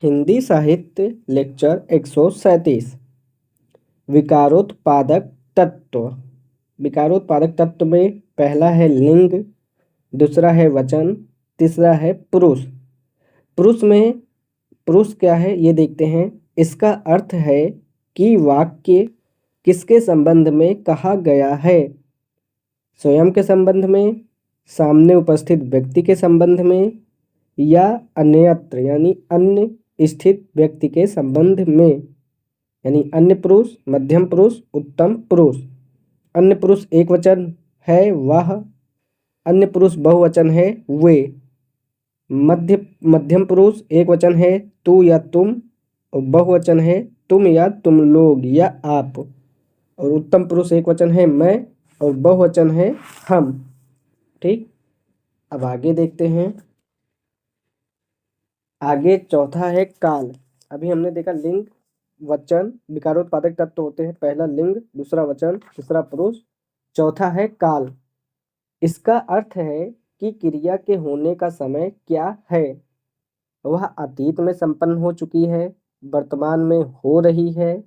हिंदी साहित्य लेक्चर 137। विकारोत्पादक तत्व। विकारोत्पादक तत्व में पहला है लिंग, दूसरा है वचन, तीसरा है पुरुष। पुरुष में पुरुष क्या है ये देखते हैं। इसका अर्थ है कि वाक्य किसके संबंध में कहा गया है। स्वयं के संबंध में, सामने उपस्थित व्यक्ति के संबंध में, या अन्यत्र यानी अन्य स्थित व्यक्ति के संबंध में, यानी अन्य पुरुष, मध्यम पुरुष, उत्तम पुरुष। अन्य पुरुष एक वचन है वह, अन्य पुरुष बहुवचन है वे। मध्यम पुरुष एक वचन है तू या तुम, और बहुवचन है तुम या तुम लोग या आप। और उत्तम पुरुष एक वचन है मैं, और बहुवचन है हम। ठीक, अब आगे देखते हैं। आगे चौथा है काल। अभी हमने देखा लिंग, वचन, विकारोत्पादक तत्व होते हैं। पहला लिंग, दूसरा वचन, तीसरा पुरुष, चौथा है काल। इसका अर्थ है कि क्रिया के होने का समय क्या है। वह अतीत में संपन्न हो चुकी है, वर्तमान में हो रही है,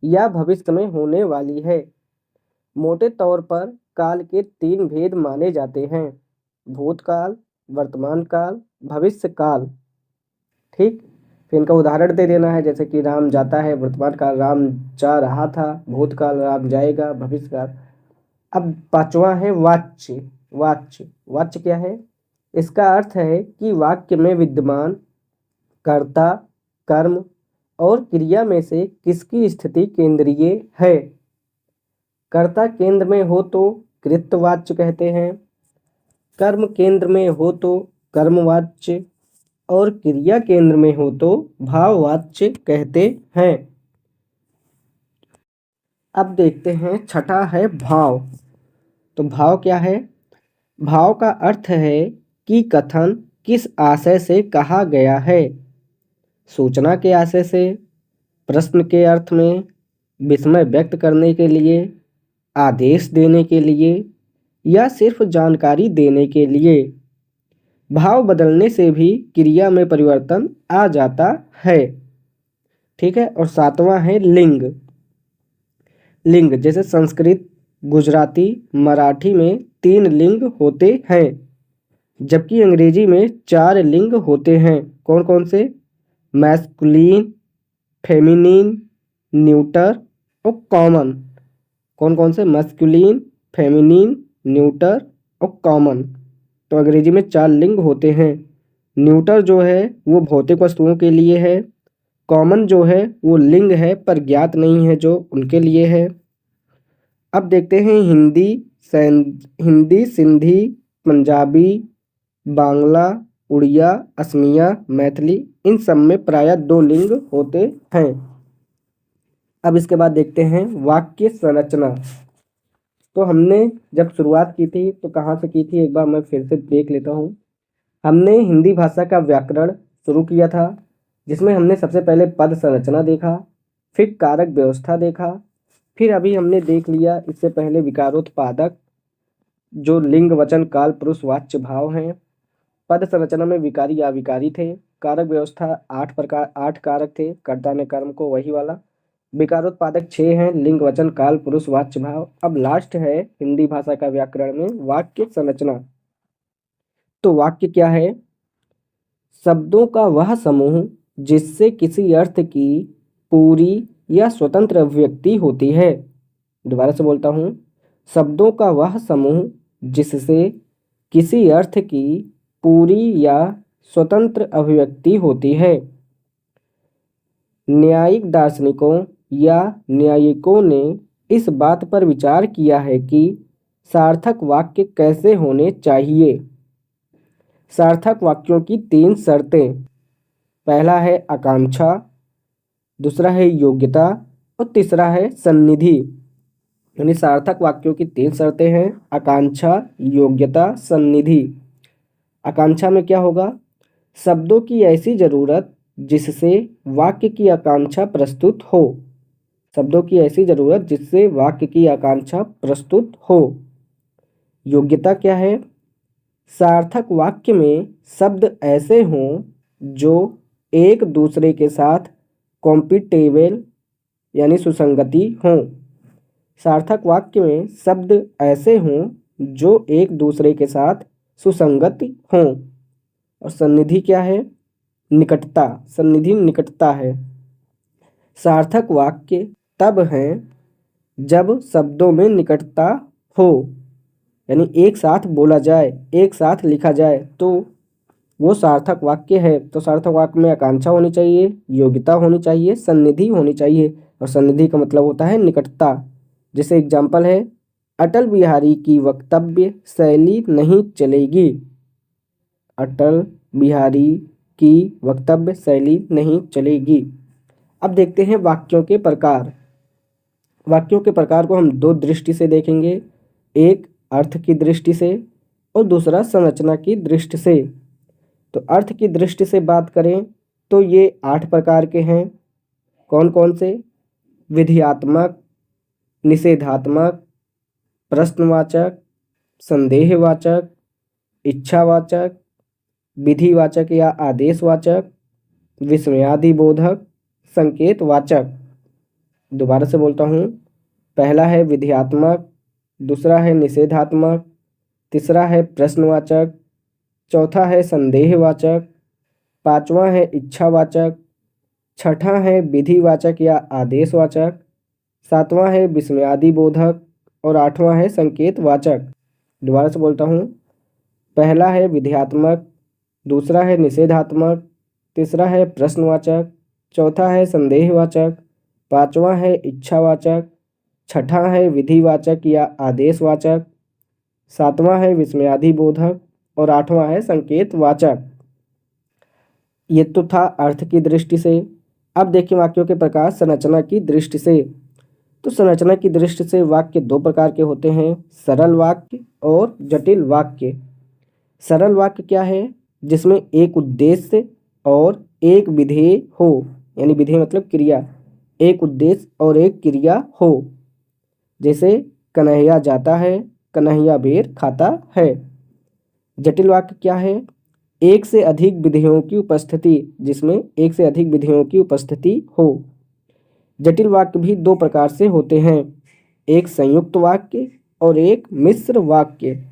या भविष्य में होने वाली है। मोटे तौर पर काल के 3 भेद माने जाते हैं: भूतकाल, वर्तमान काल, भविष्य काल। ठीक, फिर इनका उदाहरण दे देना है। जैसे कि राम जाता है, वर्तमान काल राम जा रहा था, भूतकाल राम जाएगा, भविष्य काल। अब पांचवा है वाच्य। वाच्य क्या है? इसका अर्थ है कि वाक्य में विद्यमान कर्ता, कर्म और क्रिया में से किसकी स्थिति केंद्रीय है। कर्ता केंद्र में हो तो कृतवाच्य कहते हैं, कर्म केंद्र में हो तो कर्मवाच्य, और क्रिया केंद्र में हो तो भाववाच्य कहते हैं। अब देखते हैं छठा है भाव। तो भाव क्या है? भाव का अर्थ है कि कथन किस आशय से कहा गया है। सूचना के आशय से, प्रश्न के अर्थ में, विस्मय व्यक्त करने के लिए, आदेश देने के लिए, या सिर्फ जानकारी देने के लिए। भाव बदलने से भी क्रिया में परिवर्तन आ जाता है। ठीक है, और सातवां है लिंग। लिंग जैसे संस्कृत, गुजराती, मराठी में 3 लिंग होते हैं, जबकि अंग्रेजी में 4 लिंग होते हैं। कौन कौन से? मैस्कुलिन, फेमिनिन, न्यूटर और कॉमन। कौन कौन से? मैस्कुलिन, फेमिनिन, न्यूटर और कॉमन। तो अंग्रेजी में 4 लिंग होते हैं। न्यूटर जो है वो भौतिक वस्तुओं के लिए है। कॉमन जो है वो लिंग है पर ज्ञात नहीं है, जो उनके लिए है। अब देखते हैं हिंदी, सिंधी, पंजाबी, बांग्ला, उड़िया, असमिया, मैथिली, इन सब में प्रायः 2 लिंग होते हैं। अब इसके बाद देखते हैं वाक्य संरचना। तो हमने जब शुरुआत की थी तो कहाँ से की थी, एक बार मैं फिर से देख लेता हूँ। हमने हिंदी भाषा का व्याकरण शुरू किया था, जिसमें हमने सबसे पहले पद संरचना देखा, फिर कारक व्यवस्था देखा, फिर अभी हमने देख लिया इससे पहले विकारोत्पादक, जो लिंग, वचन, काल, पुरुष, वाच्य, भाव हैं। पद संरचना में विकारी या अविकारी थे। कारक व्यवस्था 8 कारक थे, कर्ता ने कर्म को, वही वाला। विकारोत्पादक 6 हैं, लिंग, वचन, काल, पुरुष, वाच्य, भाव। अब लास्ट है हिंदी भाषा का व्याकरण में वाक्य संरचना। तो वाक्य क्या है? शब्दों का वह समूह जिससे किसी अर्थ की पूरी या स्वतंत्र अभिव्यक्ति होती है। दोबारा से बोलता हूँ, शब्दों का वह समूह जिससे किसी अर्थ की पूरी या स्वतंत्र अभिव्यक्ति होती है। न्यायिक दार्शनिकों या न्यायिकों ने इस बात पर विचार किया है कि सार्थक वाक्य कैसे होने चाहिए। सार्थक वाक्यों की 3 शर्तें। पहला है आकांक्षा, दूसरा है योग्यता और तीसरा है सन्निधि। यानी सार्थक वाक्यों की 3 शर्तें हैं: आकांक्षा, योग्यता, सन्निधि। आकांक्षा में क्या होगा? शब्दों की ऐसी जरूरत जिससे वाक्य की आकांक्षा प्रस्तुत हो। शब्दों की ऐसी जरूरत जिससे वाक्य की आकांक्षा प्रस्तुत हो। योग्यता क्या है? सार्थक वाक्य में शब्द ऐसे हों जो एक दूसरे के साथ कॉम्पिटेबल यानी सुसंगति हों। सार्थक वाक्य में शब्द ऐसे हों जो एक दूसरे के साथ सुसंगत हों। और सन्निधि क्या है? निकटता। सन्निधि निकटता है। सार्थक वाक्य तब हैं जब शब्दों में निकटता हो, यानी एक साथ बोला जाए, एक साथ लिखा जाए तो वो सार्थक वाक्य है। तो सार्थक वाक्य में आकांक्षा होनी चाहिए, योग्यता होनी चाहिए, सन्निधि होनी चाहिए। और सन्निधि का मतलब होता है निकटता। जैसे एग्जाम्पल है, अटल बिहारी की वक्तव्य शैली नहीं चलेगी। अटल बिहारी की वक्तव्य शैली नहीं चलेगी। अब देखते हैं वाक्यों के प्रकार। वाक्यों के प्रकार को हम दो दृष्टि से देखेंगे, एक अर्थ की दृष्टि से और दूसरा संरचना की दृष्टि से। तो अर्थ की दृष्टि से बात करें तो ये 8 प्रकार के हैं। कौन कौन से? विधेयात्मक, निषेधात्मक, प्रश्नवाचक, संदेहवाचक, इच्छावाचक, विधिवाचक या आदेशवाचक, विस्मयादिबोधक, संकेतवाचक। दोबारा से बोलता हूँ, पहला है विधेयात्मक, दूसरा है निषेधात्मक, तीसरा है प्रश्नवाचक, चौथा है संदेहवाचक, पांचवा है इच्छावाचक, छठा है विधिवाचक या आदेशवाचक, सातवां है विस्मयादिबोधक और आठवां है संकेतवाचक। दोबारा से बोलता हूँ, पहला है विधेयात्मक, दूसरा है निषेधात्मक, तीसरा है प्रश्नवाचक, चौथा है संदेहवाचक, पांचवा है इच्छावाचक, छठा है विधिवाचक या आदेशवाचक, सातवां है विस्मयादिबोधक और आठवां है संकेतवाचक। ये तो था अर्थ की दृष्टि से। अब देखिए वाक्यों के प्रकार संरचना की दृष्टि से। तो संरचना की दृष्टि से वाक्य 2 प्रकार के होते हैं, सरल वाक्य और जटिल वाक्य। सरल वाक्य क्या है? जिसमें एक उद्देश्य और एक विधेय हो, यानी विधेय मतलब क्रिया, एक उद्देश्य और एक क्रिया हो। जैसे कन्हैया जाता है, कन्हैया बेर खाता है। जटिल वाक्य क्या है? एक से अधिक विधेयों की उपस्थिति, जिसमें एक से अधिक विधेयों की उपस्थिति हो। जटिल वाक्य भी 2 प्रकार से होते हैं, एक संयुक्त वाक्य और एक मिश्र वाक्य।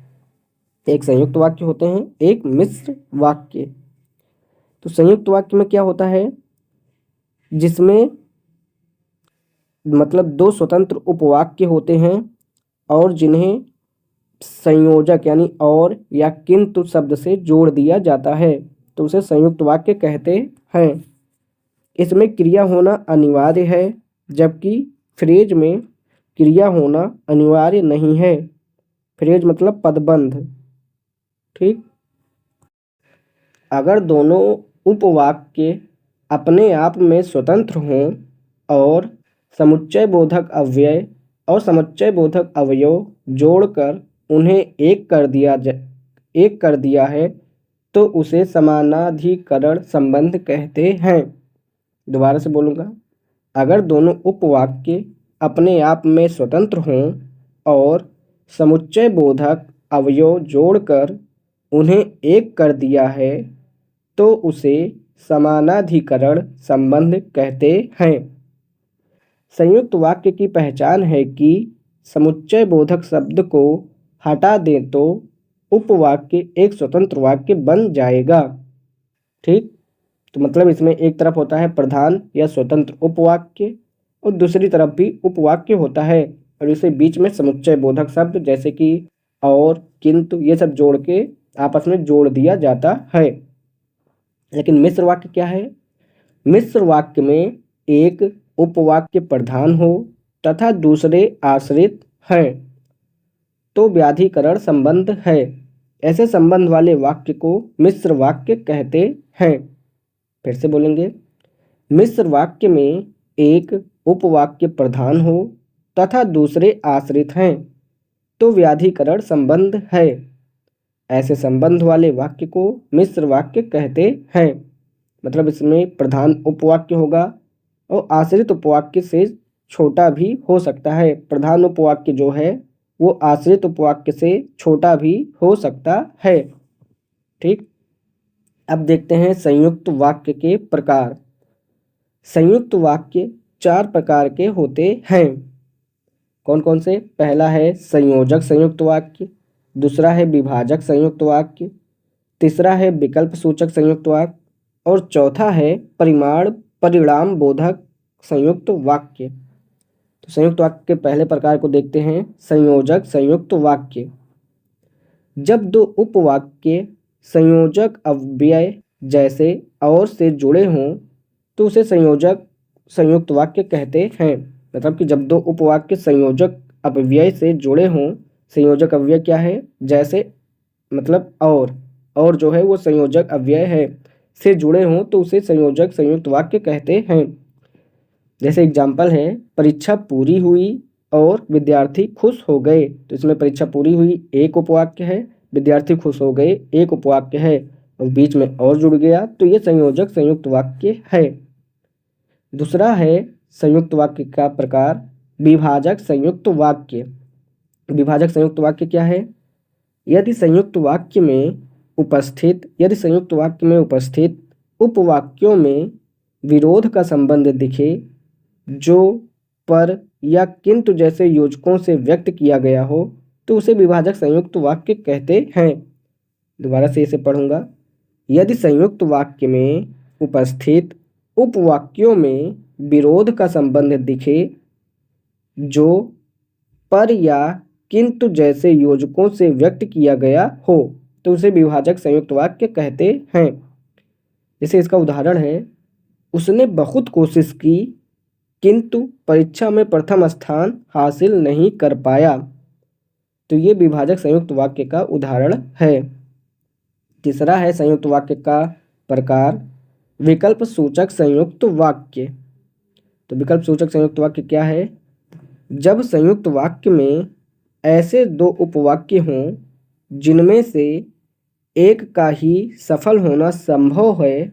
एक संयुक्त वाक्य होते हैं, एक मिश्र वाक्य। तो संयुक्त वाक्य में क्या होता है? जिसमें मतलब 2 स्वतंत्र उपवाक्य होते हैं और जिन्हें संयोजक यानी और या किंतु शब्द से जोड़ दिया जाता है, तो उसे संयुक्त वाक्य कहते हैं। इसमें क्रिया होना अनिवार्य है, जबकि फ्रेज में क्रिया होना अनिवार्य नहीं है। फ्रेज मतलब पदबंध। ठीक। अगर दोनों उपवाक्य अपने आप में स्वतंत्र हों और समुच्चय बोधक अव्यय और समुच्चय बोधक अवयव जोड़कर उन्हें एक कर दिया है तो उसे समानाधिकरण संबंध कहते हैं। दोबारा से बोलूँगा, अगर दोनों उपवाक्य अपने आप में स्वतंत्र हों और समुच्चय बोधक अवयव जोड़कर उन्हें एक कर दिया है तो उसे समानाधिकरण संबंध कहते हैं। संयुक्त वाक्य की पहचान है कि समुच्चय बोधक शब्द को हटा दें तो उपवाक्य एक स्वतंत्र वाक्य बन जाएगा। ठीक। तो मतलब इसमें एक तरफ होता है प्रधान या स्वतंत्र उपवाक्य और दूसरी तरफ भी उपवाक्य होता है, और इसे बीच में समुच्चय बोधक शब्द जैसे कि और, किंतु ये सब जोड़ के आपस में जोड़ दिया जाता है। लेकिन मिश्र वाक्य क्या है? मिश्र वाक्य में एक उपवाक्य प्रधान हो तथा दूसरे आश्रित हैं तो व्याधिकरण संबंध है। ऐसे संबंध वाले वाक्य को मिश्र वाक्य कहते हैं। फिर से बोलेंगे, मिश्र वाक्य में एक उपवाक्य प्रधान हो तथा दूसरे आश्रित हैं तो व्याधिकरण संबंध है। ऐसे संबंध वाले वाक्य को मिश्र वाक्य कहते हैं। मतलब इसमें प्रधान उपवाक्य होगा और आश्रित उपवाक्य से छोटा भी हो सकता है। प्रधान उपवाक्य जो है वो आश्रित उपवाक्य से छोटा भी हो सकता है। ठीक। अब देखते हैं संयुक्त वाक्य के प्रकार। संयुक्त वाक्य 4 प्रकार के होते हैं। कौन कौन से? पहला है संयोजक संयुक्त वाक्य, दूसरा है विभाजक संयुक्त वाक्य, तीसरा है विकल्प सूचक संयुक्त वाक्य और चौथा है परिणाम बोधक संयुक्त वाक्य। तो संयुक्त वाक्य के पहले प्रकार को देखते हैं, संयोजक संयुक्त वाक्य। जब दो उपवाक्य संयोजक अव्यय जैसे और से जुड़े हों तो उसे संयोजक संयुक्त वाक्य कहते हैं। मतलब कि जब दो उपवाक्य संयोजक अव्यय से जुड़े हों, संयोजक अव्यय क्या है? जैसे, मतलब और जो है वो संयोजक अव्यय है, से जुड़े हों तो उसे संयोजक संयुक्त वाक्य कहते हैं। जैसे एग्जाम्पल है, परीक्षा पूरी हुई और विद्यार्थी खुश हो गए। तो इसमें परीक्षा पूरी हुई एक उपवाक्य है, विद्यार्थी खुश हो गए एक उपवाक्य है और बीच में और जुड़ गया, तो ये संयोजक संयुक्त वाक्य है। दूसरा है संयुक्त वाक्य का प्रकार विभाजक संयुक्त वाक्य। विभाजक संयुक्त वाक्य क्या है? यदि संयुक्त वाक्य में उपस्थित उपवाक्यों में विरोध का संबंध दिखे जो पर या किंतु जैसे योजकों से व्यक्त किया गया हो तो उसे विभाजक संयुक्त वाक्य कहते हैं। दोबारा से इसे पढ़ूंगा। यदि संयुक्त वाक्य में उपस्थित उपवाक्यों में विरोध का संबंध दिखे जो पर या किंतु जैसे योजकों से व्यक्त किया गया हो तो उसे विभाजक संयुक्त वाक्य कहते हैं। जैसे इसका उदाहरण है, उसने बहुत कोशिश की किंतु परीक्षा में प्रथम स्थान हासिल नहीं कर पाया। तो ये विभाजक संयुक्त वाक्य का उदाहरण है। तीसरा है संयुक्त वाक्य का प्रकार विकल्प सूचक संयुक्त वाक्य। तो विकल्प सूचक संयुक्त वाक्य क्या है? जब संयुक्त वाक्य में ऐसे दो उपवाक्य हों जिनमें से एक का ही सफल होना संभव है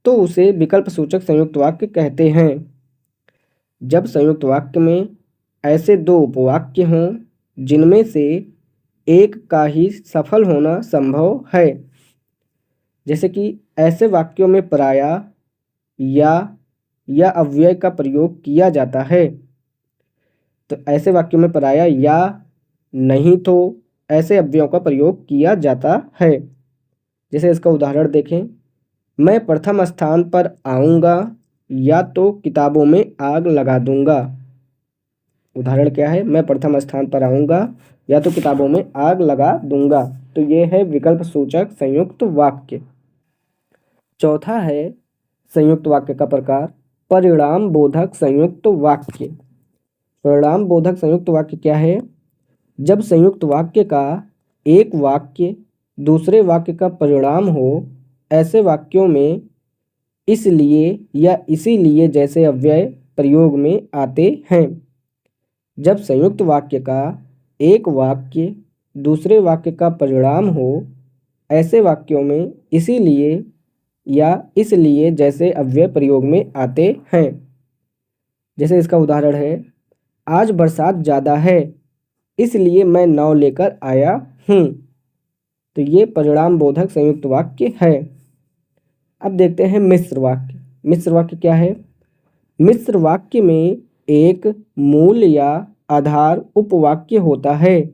तो उसे विकल्प सूचक संयुक्त वाक्य कहते हैं। जब संयुक्त वाक्य में ऐसे दो उपवाक्य हों जिनमें से एक का ही सफल होना संभव है, जैसे कि ऐसे वाक्यों में पराया या अव्यय का प्रयोग किया जाता है। तो ऐसे वाक्यों में पराया या नहीं तो ऐसे अव्ययों का प्रयोग किया जाता है। जैसे इसका उदाहरण देखें, मैं प्रथम स्थान पर आऊँगा या तो किताबों में आग लगा दूंगा। उदाहरण क्या है? मैं प्रथम स्थान पर आऊँगा या तो किताबों में आग लगा दूंगा। तो ये है विकल्प सूचक संयुक्त वाक्य। चौथा है संयुक्त वाक्य का प्रकार परिणाम बोधक संयुक्त वाक्य। परिणाम बोधक संयुक्त वाक्य क्या है? जब संयुक्त वाक्य का एक वाक्य दूसरे वाक्य का परिणाम हो, ऐसे वाक्यों में इसलिए या इसीलिए जैसे अव्यय प्रयोग में आते हैं। जब संयुक्त वाक्य का एक वाक्य दूसरे वाक्य का परिणाम हो, ऐसे वाक्यों में इसीलिए या इसलिए जैसे अव्यय प्रयोग में आते हैं। जैसे इसका उदाहरण है, आज बरसात ज़्यादा है इसलिए मैं नाव लेकर आया हूँ। तो ये परिणाम बोधक संयुक्त वाक्य है। अब देखते हैं मिश्र वाक्य। मिश्र वाक्य क्या है? मिश्र वाक्य में एक मूल या आधार उपवाक्य होता है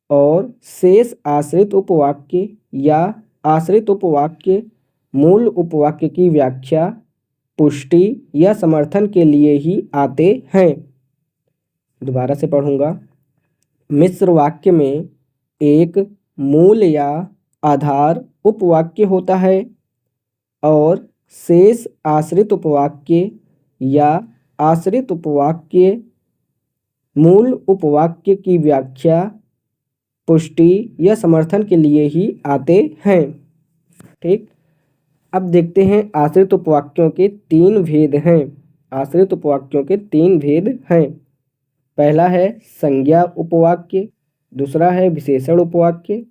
और शेष आश्रित उपवाक्य या आश्रित उपवाक्य मूल उपवाक्य की व्याख्या, पुष्टि या समर्थन के लिए ही आते हैं। दोबारा से पढ़ूंगा। मिश्र वाक्य में एक मूल या आधार उपवाक्य होता है और शेष आश्रित उपवाक्य या आश्रित उपवाक्य मूल उपवाक्य की व्याख्या, पुष्टि या समर्थन के लिए ही आते हैं। ठीक, अब देखते हैं आश्रित उपवाक्यों के 3 भेद हैं। आश्रित उपवाक्यों के 3 भेद हैं। पहला है संज्ञा उपवाक्य, दूसरा है विशेषण उपवाक्य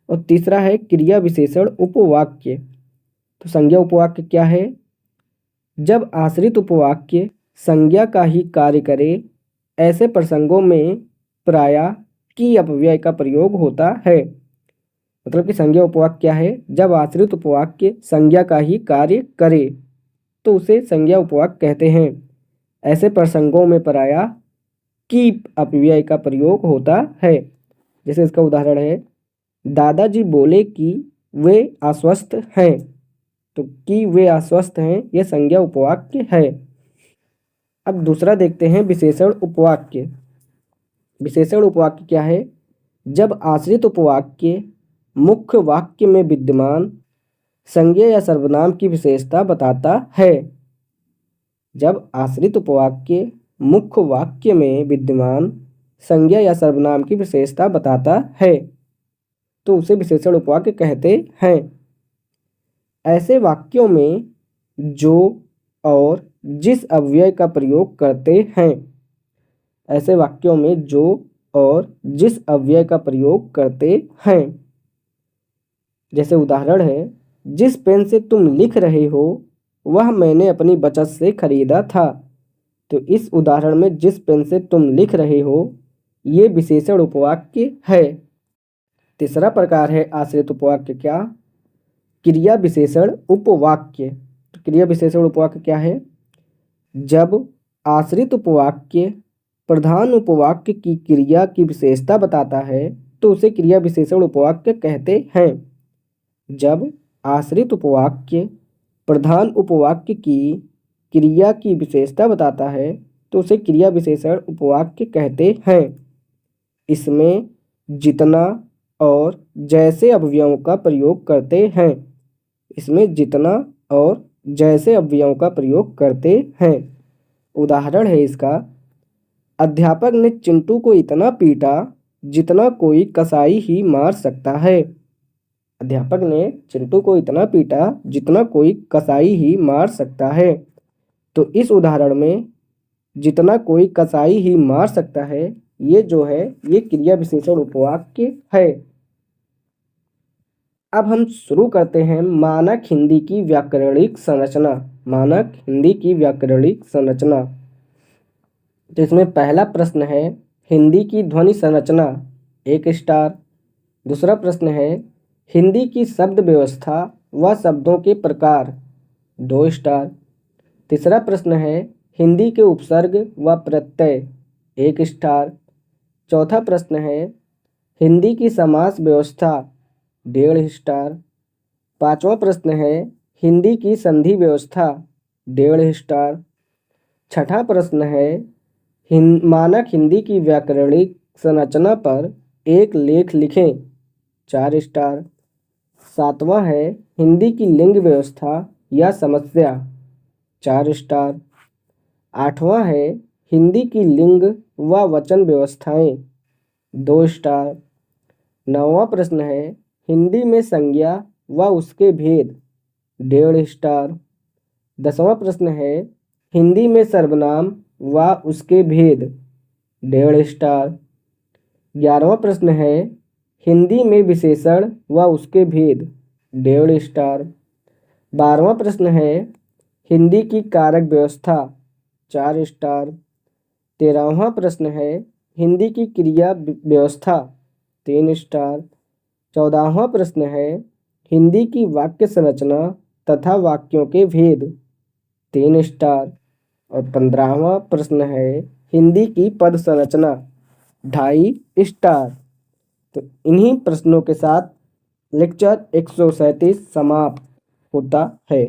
और तीसरा है क्रिया विशेषण उपवाक्य। तो संज्ञा उपवाक्य क्या है? जब आश्रित उपवाक्य संज्ञा का ही कार्य करे, ऐसे प्रसंगों में प्रायः की अपव्यय का प्रयोग होता है। मतलब कि संज्ञा उपवाक्य क्या है? जब आश्रित उपवाक्य संज्ञा का ही कार्य करे तो उसे संज्ञा उपवाक्य कहते हैं। ऐसे प्रसंगों में प्रायः की अपव्यय का प्रयोग होता है। जैसे इसका उदाहरण है, दादाजी बोले कि वे आश्वस्त हैं। तो कि वे आश्वस्त हैं यह संज्ञा उपवाक्य है। अब दूसरा देखते हैं विशेषण उपवाक्य। विशेषण उपवाक्य क्या है? जब आश्रित उपवाक्य मुख्य वाक्य में विद्यमान संज्ञा या सर्वनाम की विशेषता बताता है। जब आश्रित उपवाक्य मुख्य वाक्य में विद्यमान संज्ञा या सर्वनाम की विशेषता बताता है तो उसे विशेषण उपवाक्य कहते हैं। ऐसे वाक्यों में जो और जिस अव्यय का प्रयोग करते हैं। ऐसे वाक्यों में जो और जिस अव्यय का प्रयोग करते हैं। जैसे उदाहरण है, जिस पेन से तुम लिख रहे हो वह मैंने अपनी बचत से खरीदा था। तो इस उदाहरण में जिस पेन से तुम लिख रहे हो ये विशेषण उपवाक्य है। तीसरा प्रकार है आश्रित उपवाक्य क्या? क्रिया विशेषण उपवाक्य। तो क्रिया विशेषण उपवाक्य क्या है? जब आश्रित उपवाक्य प्रधान उपवाक्य की क्रिया की विशेषता बताता है तो उसे क्रिया विशेषण उपवाक्य कहते हैं। जब आश्रित उपवाक्य प्रधान उपवाक्य की क्रिया की विशेषता बताता है तो उसे क्रिया विशेषण उपवाक्य कहते हैं। इसमें जितना और जैसे अवयवों का प्रयोग करते हैं। इसमें जितना और जैसे अवयवों का प्रयोग करते हैं। उदाहरण है इसका, अध्यापक ने चिंटू को इतना पीटा जितना कोई कसाई ही मार सकता है। अध्यापक ने चिंटू को इतना पीटा जितना कोई कसाई ही मार सकता है। तो इस उदाहरण में जितना कोई कसाई ही मार सकता है ये जो है ये क्रिया विशेषण उपवाक्य है। अब हम शुरू करते हैं मानक हिंदी की व्याकरणिक संरचना। मानक हिंदी की व्याकरणिक संरचना। तो इसमें पहला प्रश्न है हिंदी की ध्वनि संरचना 1 स्टार। दूसरा प्रश्न है हिंदी की शब्द व्यवस्था व शब्दों के प्रकार 2 स्टार। तीसरा प्रश्न है हिंदी के उपसर्ग व प्रत्यय 1 स्टार। चौथा प्रश्न है हिंदी की समास व्यवस्था 1.5 स्टार। पांचवा प्रश्न है हिंदी की संधि व्यवस्था 1.5 स्टार। छठा प्रश्न है मानक हिंदी की व्याकरणिक संरचना पर एक लेख लिखें 4 स्टार। सातवां है हिंदी की लिंग व्यवस्था या समस्या 4 स्टार। आठवां है हिंदी की लिंग व वचन व्यवस्थाएं 2 स्टार। नौवां प्रश्न है हिंदी में संज्ञा व उसके भेद 1.5 स्टार। 10वां प्रश्न है हिंदी में सर्वनाम व उसके भेद 1.5 स्टार। 11वां प्रश्न है हिंदी में विशेषण व उसके भेद 1.5 स्टार। 12वां प्रश्न है हिंदी की कारक व्यवस्था 4 स्टार। 13वां प्रश्न है हिंदी की क्रिया व्यवस्था 3 स्टार। 14वां प्रश्न है हिंदी की वाक्य संरचना तथा वाक्यों के भेद 3 स्टार। और 15वां प्रश्न है हिंदी की पद संरचना 2.5 स्टार। तो इन्हीं प्रश्नों के साथ लेक्चर 137 समाप्त होता है।